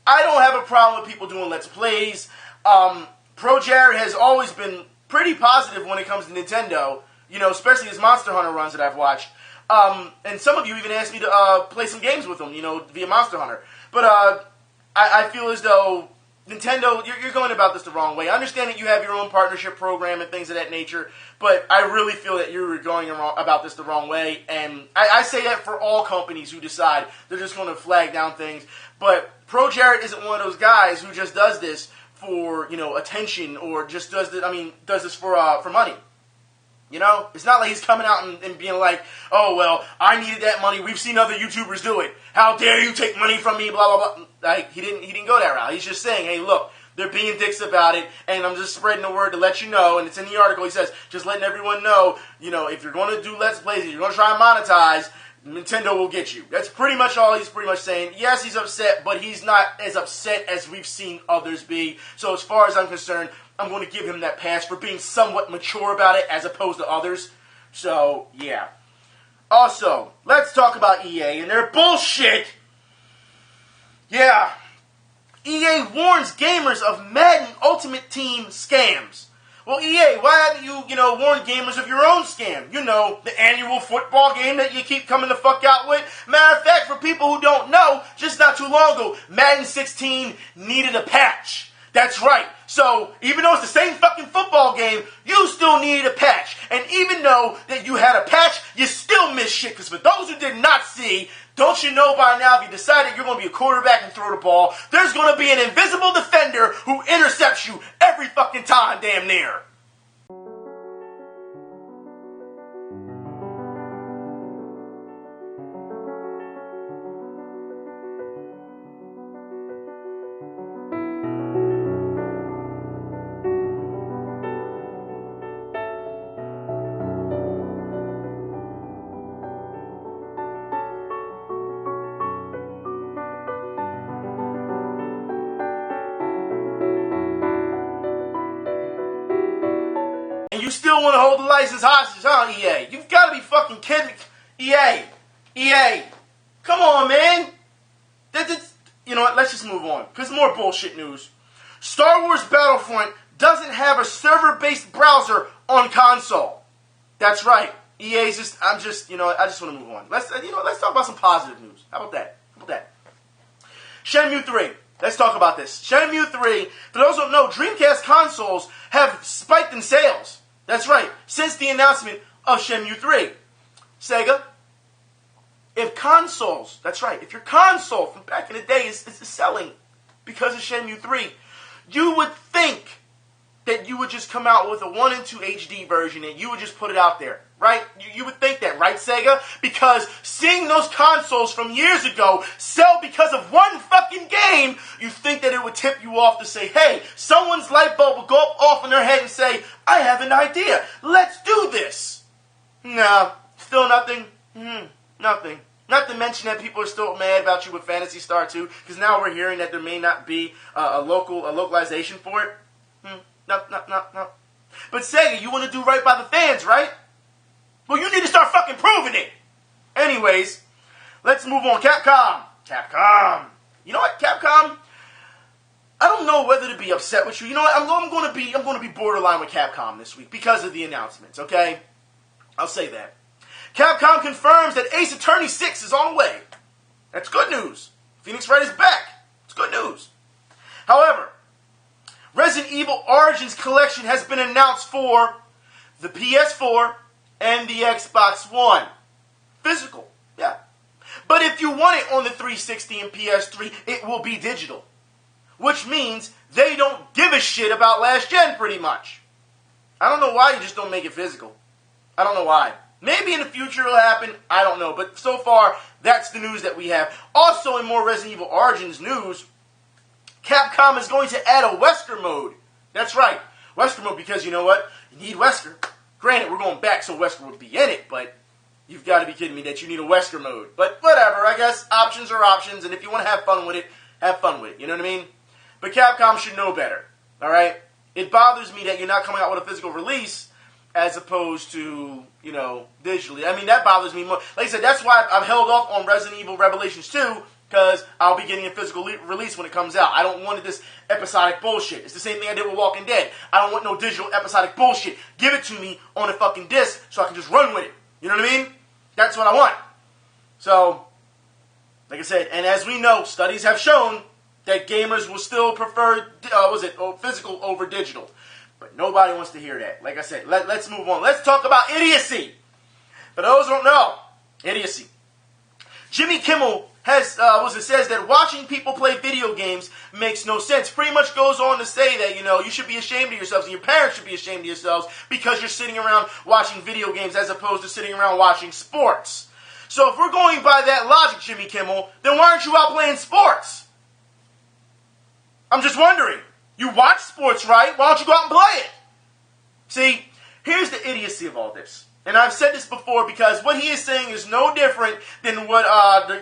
I don't have a problem with people doing Let's Plays. Pro Jared has always been pretty positive when it comes to Nintendo, especially his Monster Hunter runs that I've watched. And some of you even asked me to play some games with him, via Monster Hunter. But I feel as though Nintendo, you're going about this the wrong way. I understand that you have your own partnership program and things of that nature, but I really feel that you're going about this the wrong way. And I say that for all companies who decide they're just going to flag down things. But Pro Jared isn't one of those guys who just does this for, attention or just does this for money. It's not like he's coming out and being like, oh, well, I needed that money. We've seen other YouTubers do it. How dare you take money from me, blah, blah, blah. Like, he didn't go that route. He's just saying, hey, look, they're being dicks about it, and I'm just spreading the word to let you know. And it's in the article. He says, just letting everyone know, if you're going to do Let's Plays, if you're going to try and monetize, Nintendo will get you. That's pretty much all he's pretty much saying. Yes, he's upset, but he's not as upset as we've seen others be. So as far as I'm concerned, I'm going to give him that pass for being somewhat mature about it as opposed to others. So, yeah. Also, let's talk about EA and their bullshit. Yeah. EA warns gamers of Madden Ultimate Team scams. Well, EA, why haven't you, warned gamers of your own scam? The annual football game that you keep coming the fuck out with. Matter of fact, for people who don't know, just not too long ago, Madden 16 needed a patch. That's right. So, even though it's the same fucking football game, you still needed a patch. And even though that you had a patch, you still missed shit. Because for those who did not see, don't you know by now, if you decided you're going to be a quarterback and throw the ball, there's going to be an invisible defender who intercepts you every fucking time, damn near. You still want to hold the license hostage, huh, EA? You've got to be fucking kidding me. EA. Come on, man. You know what? Let's just move on. Because more bullshit news. Starwars Battlefront doesn't have a server-based browser on console. That's right. I just want to move on. Let's talk about some positive news. How about that? Shenmue 3. Let's talk about this. Shenmue 3, for those who don't know, Dreamcast consoles have spiked in sales. That's right, since the announcement of Shenmue 3. Sega, if your console from back in the day is selling because of Shenmue 3, you would think that you would just come out with a 1 and 2 HD version and you would just put it out there, right? You would think that, right, Sega? Because seeing those consoles from years ago sell because of one fucking game, you think that it would tip you off to say, hey, someone's light bulb will go off in their head and say, I have an idea. Let's do this. No, still nothing. Nothing. Not to mention that people are still mad about you with Phantasy Star 2, because now we're hearing that there may not be a localization for it. No. But Sega, you want to do right by the fans, right? Well, you need to start fucking proving it. Anyways, let's move on. Capcom. You know what, Capcom? I don't know whether to be upset with you. You know what? I'm going to be borderline with Capcom this week because of the announcements. Okay, I'll say that. Capcom confirms that Ace Attorney 6 is on the way. That's good news. Phoenix Wright is back. It's good news. However, Resident Evil Origins Collection has been announced for the PS4 and the Xbox One. Physical, yeah. But if you want it on the 360 and PS3, it will be digital. Which means they don't give a shit about last gen, pretty much. I don't know why you just don't make it physical. I don't know why. Maybe in the future it'll happen. I don't know. But so far, that's the news that we have. Also, in more Resident Evil Origins news, Capcom is going to add a Wesker mode. That's right. Wesker mode, because you know what? You need Wesker. Granted, we're going back so Wesker would be in it, but you've got to be kidding me that you need a Wesker mode. But whatever, I guess options are options, and if you want to have fun with it, have fun with it. You know what I mean? But Capcom should know better, all right? It bothers me that you're not coming out with a physical release as opposed to, you know, digitally. I mean, that bothers me more. Like I said, that's why I've held off on Resident Evil Revelations 2, because I'll be getting a physical release when it comes out. I don't want this episodic bullshit. It's the same thing I did with Walking Dead. I don't want no digital episodic bullshit. Give it to me on a fucking disc so I can just run with it. You know what I mean? That's what I want. So, like I said, and as we know, studies have shown that gamers will still prefer, physical over digital. But nobody wants to hear that. Like I said, let's move on. Let's talk about idiocy. For those who don't know, idiocy. Jimmy Kimmel says that watching people play video games makes no sense. Pretty much goes on to say that, you know, you should be ashamed of yourselves and your parents should be ashamed of yourselves because you're sitting around watching video games as opposed to sitting around watching sports. So if we're going by that logic, Jimmy Kimmel, then why aren't you out playing sports? I'm just wondering. You watch sports, right? Why don't you go out and play it? See, here's the idiocy of all this. And I've said this before because what he is saying is no different than what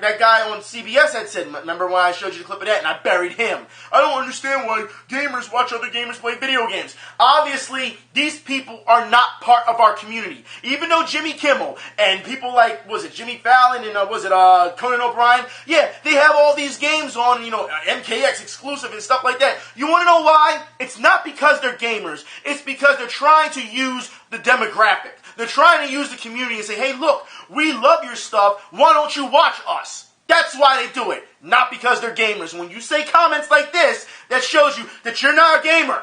that guy on CBS had said. Remember when I showed you the clip of that and I buried him? I don't understand why gamers watch other gamers play video games. Obviously, these people are not part of our community. Even though Jimmy Kimmel and people like, Jimmy Fallon and Conan O'Brien? Yeah, they have all these games on, MKX exclusive and stuff like that. You want to know why? It's not because they're gamers. It's because they're trying to use the demographic. They're trying to use the community and say, hey, look, we love your stuff. Why don't you watch us? That's why they do it. Not because they're gamers. When you say comments like this, that shows you that you're not a gamer.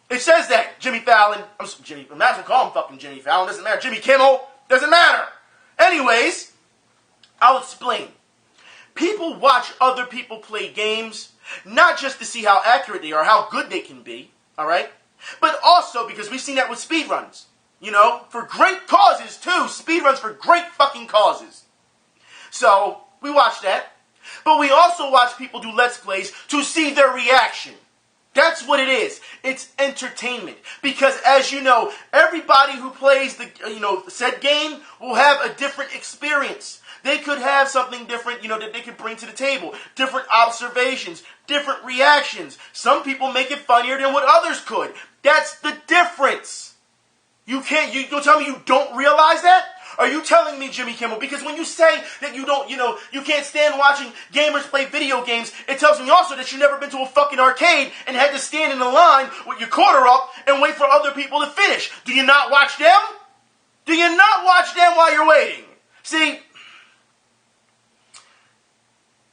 It says that. Jimmy Fallon. I might as well call him fucking Jimmy Fallon. Doesn't matter. Jimmy Kimmel. Doesn't matter. Anyways, I'll explain. People watch other people play games, not just to see how accurate they are, how good they can be, all right? But also because we've seen that with speedruns. For great causes, too. Speedruns for great fucking causes. So, we watch that. But we also watch people do Let's Plays to see their reaction. That's what it is. It's entertainment. Because, as you know, everybody who plays the said game will have a different experience. They could have something different, that they could bring to the table. Different observations, different reactions. Some people make it funnier than what others could. That's the difference. You tell me you don't realize that? Are you telling me, Jimmy Kimmel? Because when you say that you don't, you can't stand watching gamers play video games, it tells me also that you've never been to a fucking arcade and had to stand in the line with your quarter up and wait for other people to finish. Do you not watch them? Do you not watch them while you're waiting? See,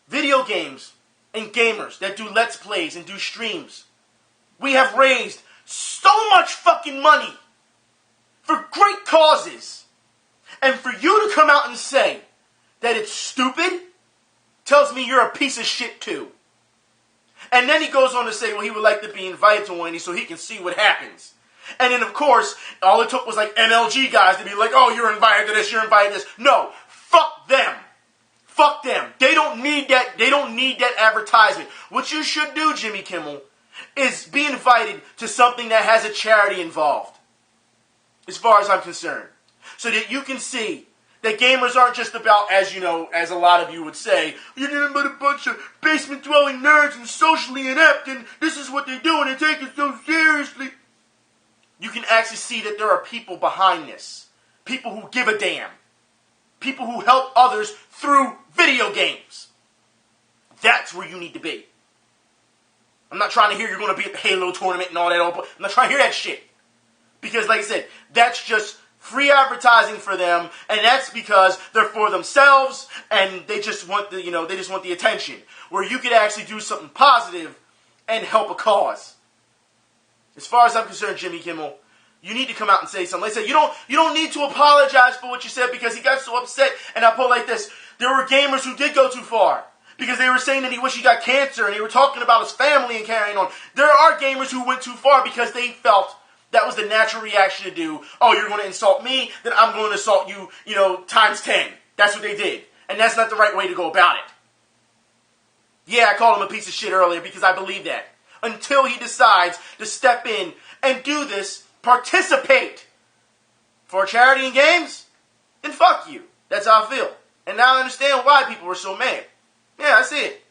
video games and gamers that do Let's Plays and do streams, we have raised so much fucking money for great causes. And for you to come out and say that it's stupid tells me you're a piece of shit too. And then he goes on to say, well, he would like to be invited to one so he can see what happens. And then, of course, all it took was like MLG guys to be like, oh, you're invited to this, you're invited to this. No, fuck them. Fuck them. They don't need that. They don't need that advertisement. What you should do, Jimmy Kimmel, is be invited to something that has a charity involved. As far as I'm concerned. So that you can see that gamers aren't just about, as a lot of you would say, you're nothing but a bunch of basement-dwelling nerds and socially inept, and this is what they do, and they take it so seriously. you can actually see that there are people behind this. People who give a damn. People who help others through video games. That's where you need to be. I'm not trying to hear you're going to be at the Halo tournament and all that. I'm not trying to hear that shit. Because, like I said, that's just free advertising for them, and that's because they're for themselves, and they just want the attention. Where you could actually do something positive and help a cause. As far as I'm concerned, Jimmy Kimmel, you need to come out and say something. Like I said, you don't need to apologize for what you said because he got so upset. And I put it like this: there were gamers who did go too far. Because they were saying that he wished he got cancer, and they were talking about his family and carrying on. There are gamers who went too far because they felt that was the natural reaction to do. Oh, you're going to insult me, then I'm going to insult you, times 10. That's what they did. And that's not the right way to go about it. Yeah, I called him a piece of shit earlier because I believe that. Until he decides to step in and do this, participate for charity and games, then fuck you. That's how I feel. And now I understand why people were so mad. Yeah, I see it.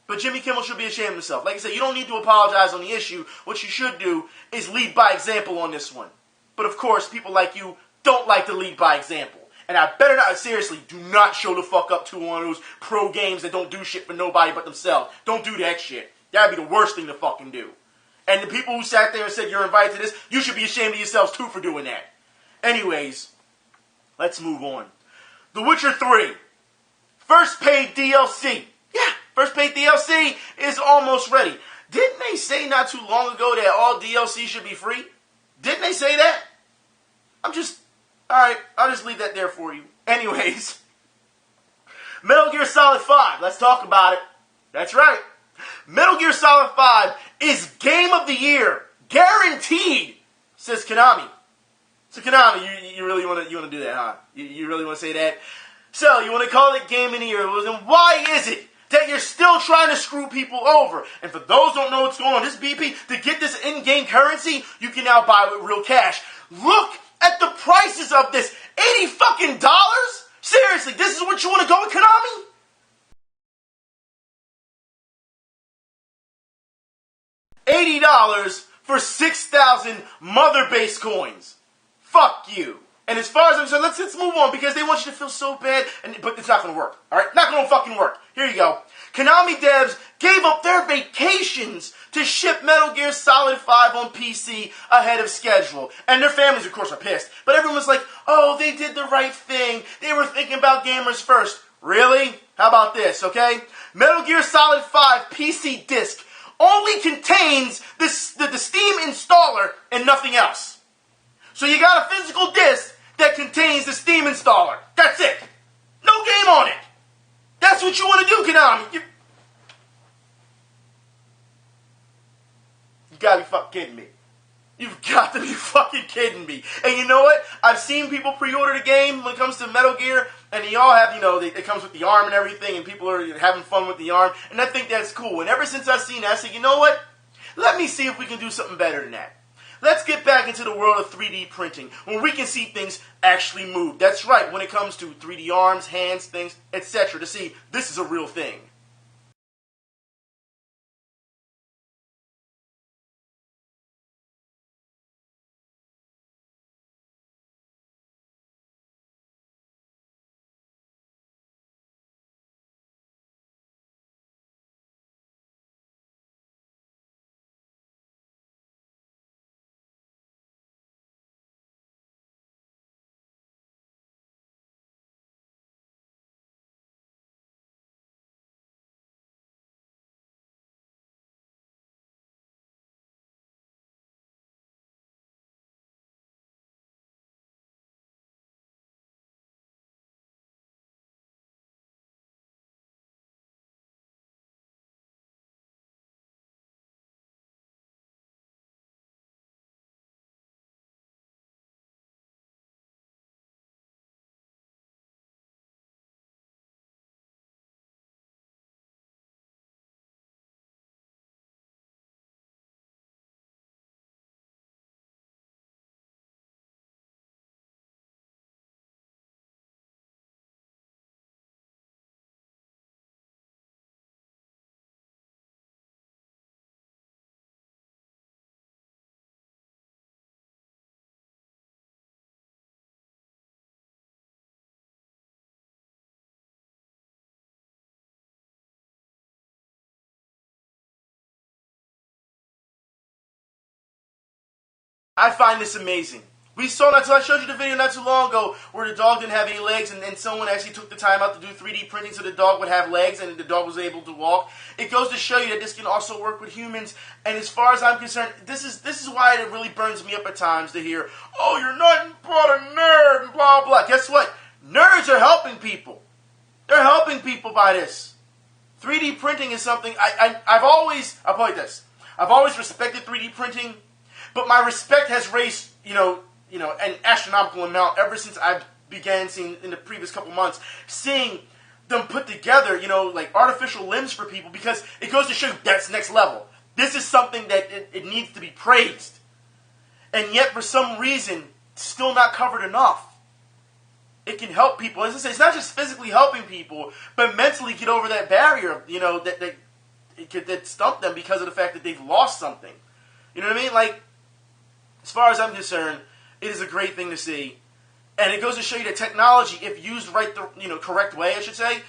But Jimmy Kimmel should be ashamed of himself. Like I said, you don't need to apologize on the issue. What you should do is lead by example on this one. But of course, people like you don't like to lead by example. And I better not, seriously, do not show the fuck up to one of those pro games that don't do shit for nobody but themselves. Don't do that shit. That'd be the worst thing to fucking do. And the people who sat there and said you're invited to this, you should be ashamed of yourselves too for doing that. Anyways, let's move on. The Witcher 3. First paid DLC. Yeah, first paid DLC is almost ready. Didn't they say not too long ago that all DLC should be free? Didn't they say that? Alright, I'll just leave that there for you. Anyways, Metal Gear Solid 5. Let's talk about it. That's right. Metal Gear Solid 5 is Game of the Year. Guaranteed, says Konami. So Konami, you really want to do that, huh? You really want to say that? So, you want to call it Game of the Year. Well, then why is it that you're still trying to screw people over? And for those who don't know what's going on, this BP, to get this in-game currency, you can now buy it with real cash. Look at the prices of this. $80 fucking dollars? Seriously, this is what you want to go with, Konami? $80 for 6,000 mother base coins. Fuck you. And as far as I'm concerned, let's move on because they want you to feel so bad, but it's not going to work. Alright? Not going to fucking work. Here you go. Konami devs gave up their vacations to ship Metal Gear Solid 5 on PC ahead of schedule. And their families, of course, are pissed. But everyone's like, oh, they did the right thing. They were thinking about gamers first. Really? How about this, okay? Metal Gear Solid 5 PC disc only contains the Steam installer and nothing else. So you got a physical disc that contains the Steam installer. That's it. No game on it. That's what you want to do, Konami. You gotta be fucking kidding me. You've got to be fucking kidding me. And you know what? I've seen people pre-order the game when it comes to Metal Gear, and they all have, it comes with the arm and everything, and people are having fun with the arm, and I think that's cool. And ever since I've seen that, I said, you know what? Let me see if we can do something better than that. Let's get back into the world of 3D printing, when we can see things actually move. That's right, when it comes to 3D arms, hands, things, etc., to see this is a real thing. I find this amazing. We saw that, so I showed you the video not too long ago where the dog didn't have any legs, and someone actually took the time out to do 3D printing so the dog would have legs and the dog was able to walk. It goes to show you that this can also work with humans, and as far as I'm concerned, this is why it really burns me up at times to hear, oh, you're nothing but a nerd, and blah, blah. Guess what? Nerds are helping people. They're helping people by this. 3D printing is something, I'll put it like this. I've always respected 3D printing, but my respect has raised, an astronomical amount ever since I began seeing, in the previous couple months, seeing them put together, like artificial limbs for people, because it goes to show you that's next level. This is something that it needs to be praised. And yet, for some reason, still not covered enough. It can help people. As I say, it's not just physically helping people, but mentally get over that barrier, that stumped them because of the fact that they've lost something. You know what I mean? Like, as far as I'm concerned, it is a great thing to see. And it goes to show you that technology, if used the correct way, I should say,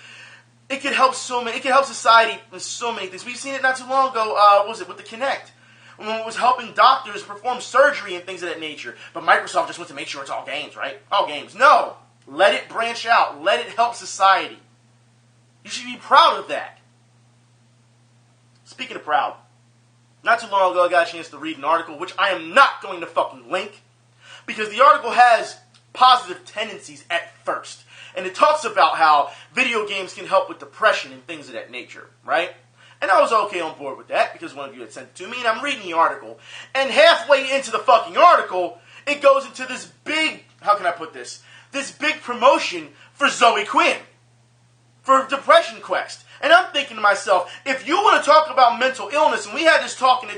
it could help it could help society with so many things. We've seen it not too long ago, with the Kinect, when it was helping doctors perform surgery and things of that nature. But Microsoft just wants to make sure it's all games, right? All games. No! Let it branch out. Let it help society. You should be proud of that. Speaking of proud, not too long ago I got a chance to read an article, which I am not going to fucking link, because the article has positive tendencies at first. And it talks about how video games can help with depression and things of that nature, right? And I was okay on board with that, because one of you had sent it to me, and I'm reading the article. And halfway into the fucking article, it goes into this big, how can I put this? This big promotion for Zoe Quinn, for Depression Quest. And I'm thinking to myself, if you want to talk about mental illness, and we had this talk in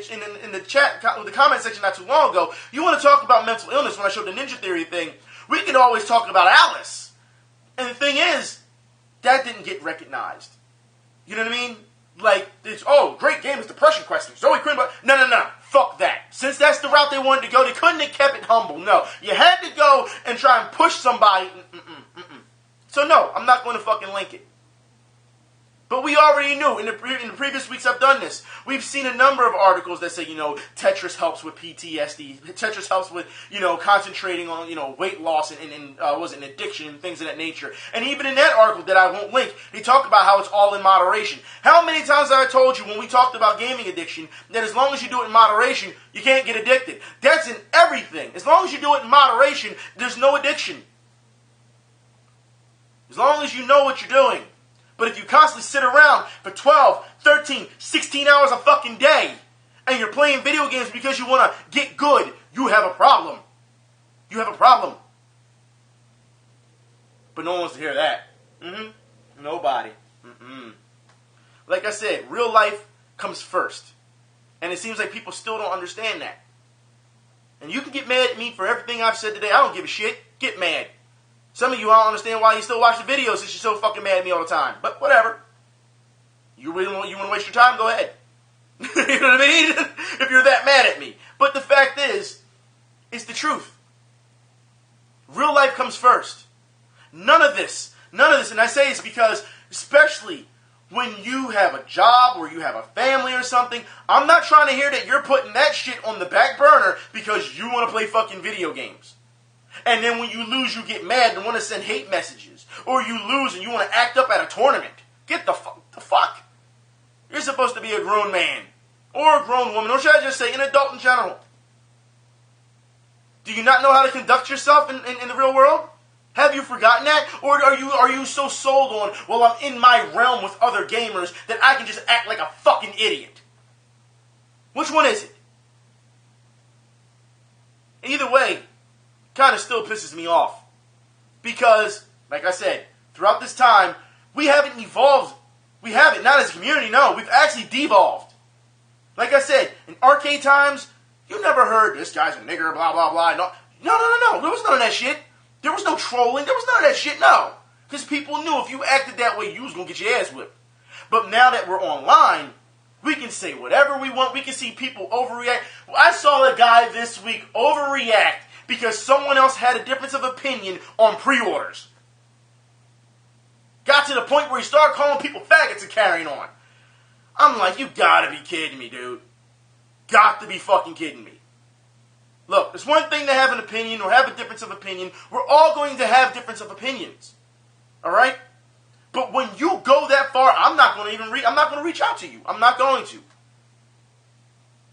the chat, the comment section not too long ago, you want to talk about mental illness when I showed the Ninja Theory thing, we can always talk about Alice. And the thing is, that didn't get recognized. You know what I mean? Like, it's, great game is Depression Quest. Zoe Quinn, but no. Fuck that. Since that's the route they wanted to go, they couldn't have kept it humble. No. You had to go and try and push somebody. So no, I'm not going to fucking link it. But we already knew, in the previous weeks I've done this, we've seen a number of articles that say, Tetris helps with PTSD, Tetris helps with, concentrating on, weight loss and addiction and things of that nature. And even in that article that I won't link, they talk about how it's all in moderation. How many times have I told you when we talked about gaming addiction, that as long as you do it in moderation, you can't get addicted? That's in everything. As long as you do it in moderation, there's no addiction. As long as you know what you're doing. But if you constantly sit around for 12, 13, 16 hours a fucking day, and you're playing video games because you want to get good, you have a problem. You have a problem. But no one wants to hear that. Nobody. Like I said, real life comes first. And it seems like people still don't understand that. And you can get mad at me for everything I've said today. I don't give a shit. Get mad. Some of you, I don't understand why you still watch the videos since you're so fucking mad at me all the time. But whatever. You want to waste your time? Go ahead. You know what I mean? If you're that mad at me. But the fact is, it's the truth. Real life comes first. None of this. And I say it's because, especially when you have a job or you have a family or something, I'm not trying to hear that you're putting that shit on the back burner because you want to play fucking video games. And then when you lose, you get mad and want to send hate messages. Or you lose and you want to act up at a tournament. Get the fuck. You're supposed to be a grown man. Or a grown woman. Or should I just say an adult in general? Do you not know how to conduct yourself in the real world? Have you forgotten that? Or are you so sold on, well, I'm in my realm with other gamers that I can just act like a fucking idiot? Which one is it? Either way, kind of still pisses me off. Because, like I said, throughout this time, we haven't evolved. We haven't, not as a community, no. We've actually devolved. Like I said, in arcade times, you never heard, this guy's a nigger, blah, blah, blah. No. There was none of that shit. There was no trolling. There was none of that shit, no. Because people knew if you acted that way, you was going to get your ass whipped. But now that we're online, we can say whatever we want. We can see people overreact. I saw a guy this week overreact because someone else had a difference of opinion on pre-orders. Got to the point where he started calling people faggots and carrying on. I'm like, you gotta be kidding me, dude. Got to be fucking kidding me. Look, it's one thing to have an opinion or have a difference of opinion. We're all going to have difference of opinions. All right? But when you go that far, I'm not going to reach out to you. I'm not going to.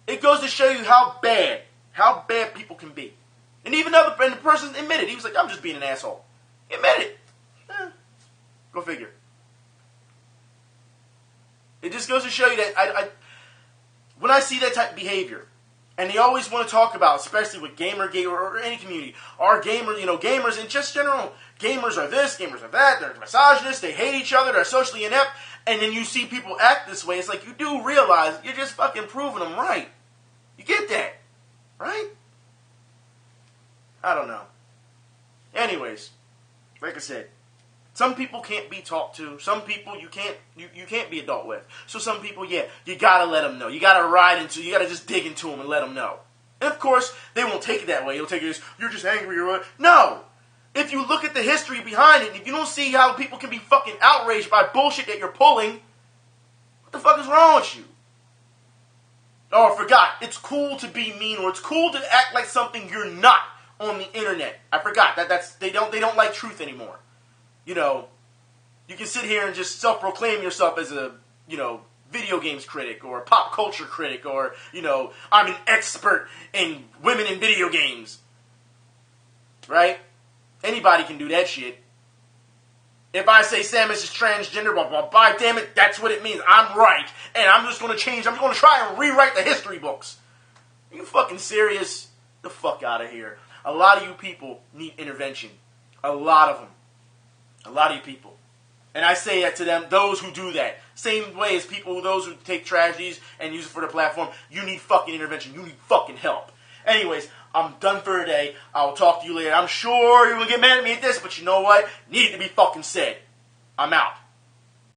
It goes to show you how bad people can be. And even the person admitted, he was like, I'm just being an asshole. He admitted it. Go figure. It just goes to show you that when I see that type of behavior, and they always want to talk about, especially with Gamergate or any community, gamers in just general, gamers are this, gamers are that, they're misogynists, they hate each other, they're socially inept, and then you see people act this way, it's like you do realize you're just fucking proving them right. You get that, right? I don't know. Anyways, like I said, some people can't be talked to. Some people you can't be adult with. So some people, yeah, you gotta let them know. You gotta you gotta just dig into them and let them know. And of course, they won't take it that way. They'll take it as, you're just angry or what. No! If you look at the history behind it, and if you don't see how people can be fucking outraged by bullshit that you're pulling, what the fuck is wrong with you? Oh, I forgot. It's cool to be mean, or it's cool to act like something you're not on the internet. I forgot. They don't like truth anymore. You know, you can sit here and just self-proclaim yourself as a, video games critic or a pop culture critic or, I'm an expert in women in video games. Right? Anybody can do that shit. If I say Samus is transgender, blah, blah, blah, damn it, that's what it means. I'm right. And I'm just going to change. I'm going to try and rewrite the history books. Are you fucking serious? The fuck out of here. A lot of you people need intervention. A lot of them. A lot of you people. And I say that to them, those who do that. Same way as those who take tragedies and use it for their platform. You need fucking intervention. You need fucking help. Anyways, I'm done for today. I'll talk to you later. I'm sure you're going to get mad at me at this, but you know what? Needed to be fucking said. I'm out.